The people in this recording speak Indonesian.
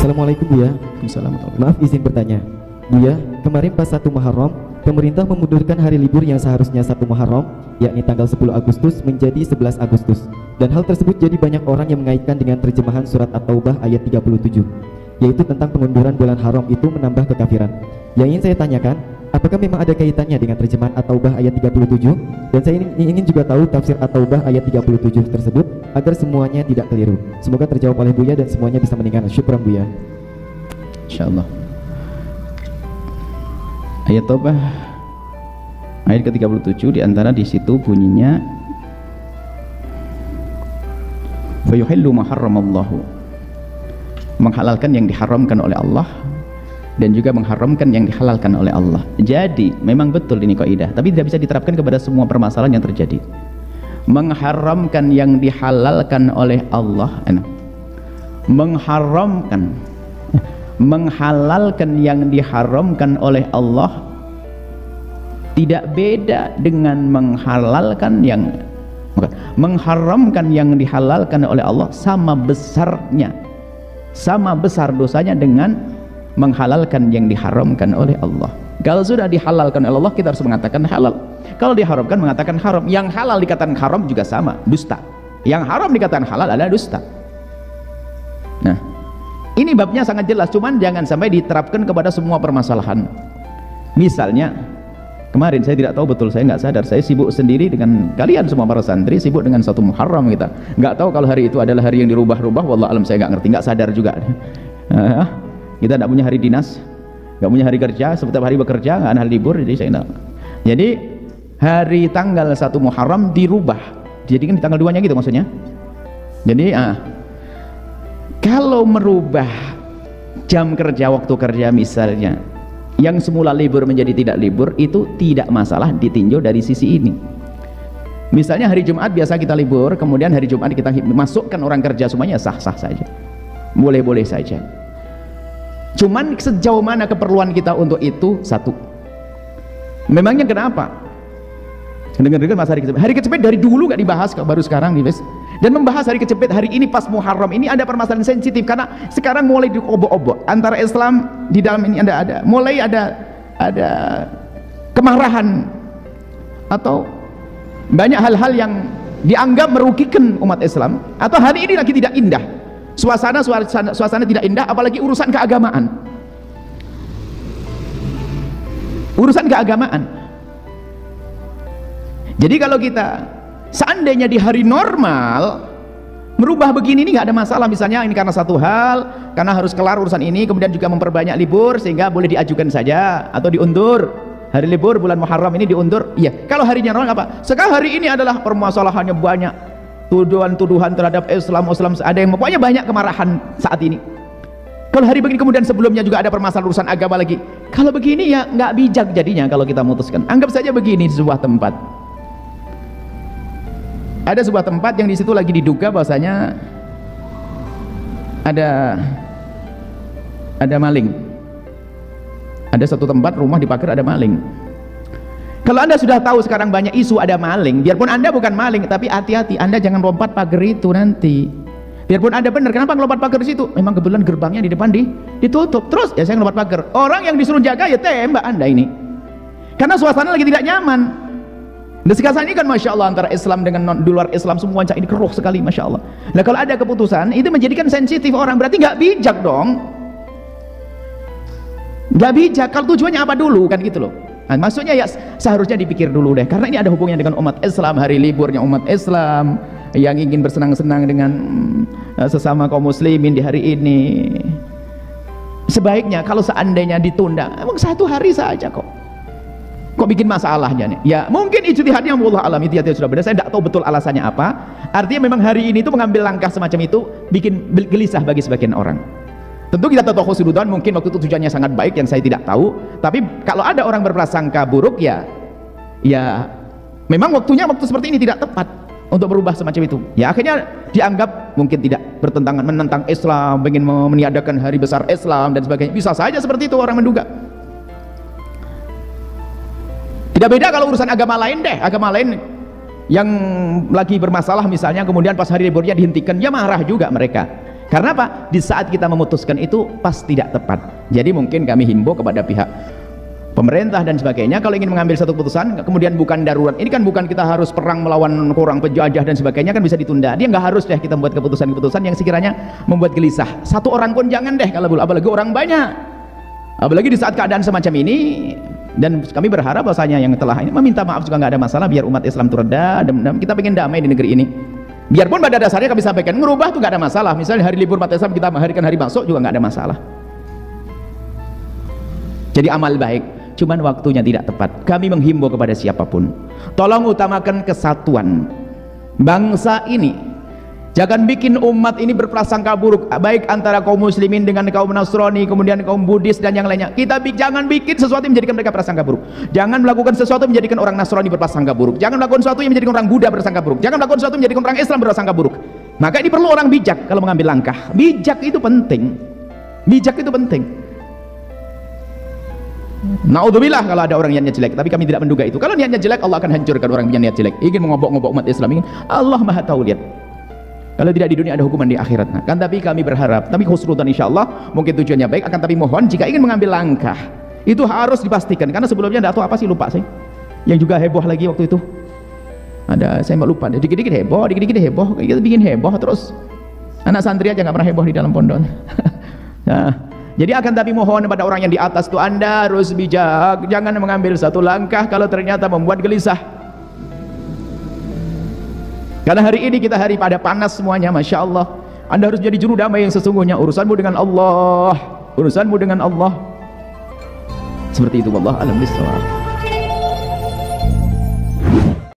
Assalamualaikum Buya. Maaf izin bertanya Buya, kemarin pas 1 Muharram pemerintah memundurkan hari libur yang seharusnya 1 Muharram, yakni tanggal 10 Agustus menjadi 11 Agustus. Dan hal tersebut jadi banyak orang yang mengaitkan dengan terjemahan surat At-Taubah ayat 37, yaitu tentang pengunduran bulan haram itu menambah kekafiran. Yang ingin saya tanyakan, apakah memang ada kaitannya dengan terjemahan At-Taubah ayat 37? Dan saya ingin juga tahu tafsir At-Taubah ayat 37 tersebut agar semuanya tidak keliru. Semoga terjawab oleh Buya dan semuanya bisa mendengar. Syukran Buya. Insyaallah. Ayat Taubah ayat ke-37 diantara di situ bunyinya fayuhillu ma harramallahu, menghalalkan yang diharamkan oleh Allah dan juga mengharamkan yang dihalalkan oleh Allah. Jadi memang betul ini kaidah, tapi tidak bisa diterapkan kepada semua permasalahan yang terjadi. Mengharamkan yang dihalalkan oleh Allah, menghalalkan yang diharamkan oleh Allah tidak beda dengan menghalalkan yang mengharamkan yang dihalalkan oleh Allah. Sama besarnya, sama besar dosanya dengan menghalalkan yang diharamkan oleh Allah. Kalau sudah dihalalkan oleh Allah, kita harus mengatakan halal. Kalau diharamkan mengatakan haram. Yang halal dikatakan haram juga sama, dusta. Yang haram dikatakan halal adalah dusta. Nah, ini babnya sangat jelas, cuman jangan sampai diterapkan kepada semua permasalahan. Misalnya kemarin saya tidak tahu betul, saya nggak sadar, saya sibuk sendiri dengan kalian semua para santri, sibuk dengan 1 Muharram. Kita nggak tahu kalau hari itu adalah hari yang dirubah-rubah, wallah alam saya nggak ngerti, nggak sadar juga. Kita tidak punya hari dinas, nggak punya hari kerja, setiap hari bekerja, nggak ada hari libur, jadi saya nggak. Jadi hari tanggal 1 Muharram dirubah, jadi kan di tanggal 2-nya gitu maksudnya. Jadi kalau merubah jam kerja, waktu kerja misalnya, yang semula libur menjadi tidak libur, itu tidak masalah ditinjau dari sisi ini. Misalnya hari Jumat biasa kita libur, kemudian hari Jumat kita masukkan orang kerja semuanya, sah-sah saja, boleh-boleh saja. Cuman sejauh mana keperluan kita untuk itu, satu. Memangnya kenapa? Dengar-dengar masa hari kecepet dari dulu gak dibahas, baru sekarang dibahas. Dan membahas hari kecepet hari ini pas Muharram ini ada permasalahan sensitif, karena sekarang mulai diobok-obok antara Islam di dalam ini mulai ada kemarahan atau banyak hal-hal yang dianggap merugikan umat Islam, atau hari ini lagi tidak indah, suasana tidak indah, apalagi urusan keagamaan. Jadi kalau kita seandainya di hari normal merubah begini, ini nggak ada masalah. Misalnya ini karena satu hal, karena harus kelar urusan ini, kemudian juga memperbanyak libur sehingga boleh diajukan saja atau diundur. Hari libur bulan Muharram ini diundur, iya. Kalau harinya normal apa? Sekarang hari ini adalah permasalahannya banyak, tuduhan-tuduhan terhadap Islam, ada yang pokoknya banyak kemarahan saat ini. Kalau hari begini, kemudian sebelumnya juga ada permasalahan urusan agama lagi. Kalau begini ya nggak bijak jadinya kalau kita memutuskan. Anggap saja begini, di sebuah tempat ada sebuah tempat yang di situ lagi diduga bahwasanya ada maling. Ada satu tempat rumah dipagar ada maling. Kalau Anda sudah tahu sekarang banyak isu ada maling, biarpun Anda bukan maling, tapi hati-hati, Anda jangan lompat pagar itu nanti. Biarpun Anda benar, kenapa ngelompat pagar di situ? Memang kebetulan gerbangnya di depan ditutup. Terus ya saya ngelompat pagar. Orang yang disuruh jaga ya tembak Anda ini. Karena suasana lagi tidak nyaman. Dan sekarang ini kan Masya Allah antara Islam dengan di luar Islam semua ini keruh sekali, Masya Allah. Nah kalau ada keputusan itu menjadikan sensitif orang, berarti nggak bijak dong. Nggak bijak. Kalau tujuannya apa dulu kan gitu loh. Nah, maksudnya ya seharusnya dipikir dulu deh, karena ini ada hubungannya dengan umat Islam, hari liburnya umat Islam yang ingin bersenang-senang dengan sesama kaum muslimin di hari ini. Sebaiknya kalau seandainya ditunda, emang 1 hari saja kok bikin masalahnya nih? Ya mungkin ijtihadnya wallah alam, itu sudah benar, saya tidak tahu betul alasannya apa. Artinya memang hari ini itu mengambil langkah semacam itu bikin gelisah bagi sebagian orang. Tentu kita tahu khusnudzon, mungkin waktu itu tujuannya sangat baik yang saya tidak tahu, tapi kalau ada orang berprasangka buruk ya memang waktu seperti ini tidak tepat untuk berubah semacam itu. Ya akhirnya dianggap mungkin tidak bertentangan, menentang Islam, ingin meniadakan hari besar Islam dan sebagainya. Bisa saja seperti itu orang menduga. Tidak beda kalau urusan agama lain deh, agama lain yang lagi bermasalah misalnya, kemudian pas hari liburnya dihentikan, ya marah juga mereka. Karena apa? Di saat kita memutuskan itu pas tidak tepat. Jadi mungkin kami himbau kepada pihak pemerintah dan sebagainya, kalau ingin mengambil satu keputusan kemudian bukan darurat, ini kan bukan kita harus perang melawan orang penjajah dan sebagainya, kan bisa ditunda. Dia nggak harus deh kita membuat keputusan-keputusan yang sekiranya membuat gelisah. Satu orang pun jangan deh, kalau apalagi orang banyak, apalagi di saat keadaan semacam ini. Dan kami berharap bahwasanya yang telah ini meminta maaf juga nggak ada masalah, biar umat Islam itu reda, dan kita pengen damai di negeri ini. Biarpun pada dasarnya kami sampaikan merubah itu nggak ada masalah, misalnya hari libur umat Islam kita mengharikan hari masuk juga nggak ada masalah. Jadi amal baik, cuman waktunya tidak tepat. Kami menghimbau kepada siapapun, tolong utamakan kesatuan bangsa ini. Jangan bikin umat ini berprasangka buruk, baik antara kaum muslimin dengan kaum Nasrani, kemudian kaum Buddhis dan yang lainnya. Jangan bikin sesuatu yang menjadikan mereka prasangka buruk. Jangan melakukan sesuatu yang menjadikan orang Nasrani berprasangka buruk. Jangan melakukan sesuatu yang menjadikan orang Buddha berprasangka buruk. Jangan melakukan sesuatu yang menjadikan orang Islam berprasangka buruk. Maka ini perlu orang bijak kalau mengambil langkah. Bijak itu penting. Bijak itu penting. Naudzubillah kalau ada orang niatnya jelek, tapi kami tidak menduga itu. Kalau niatnya jelek, Allah akan hancurkan orang yang niat jelek. Ingin mengobok-ngobok umat Islam, ingin, Allah Maha tahu, lihat. Kalau tidak di dunia ada hukuman di akhirat. Nah, kan tapi kami berharap, tapi khusnudan insyaallah, mungkin tujuannya baik, akan tapi mohon jika ingin mengambil langkah itu harus dipastikan, karena sebelumnya tidak tahu apa sih, lupa saya. Yang juga heboh lagi waktu itu. Ada, saya lupa, dikit-dikit heboh, kita bikin heboh terus. Anak santri aja nggak pernah heboh di dalam pondok. Nah, jadi akan tapi mohon pada orang yang di atas itu, Anda harus bijak, jangan mengambil satu langkah kalau ternyata membuat gelisah. Karena hari ini kita hari pada panas semuanya, Masya Allah. Anda harus jadi juru damai yang sesungguhnya. Urusanmu dengan Allah, urusanmu dengan Allah. Seperti itu, wallahu a'lam bishawab.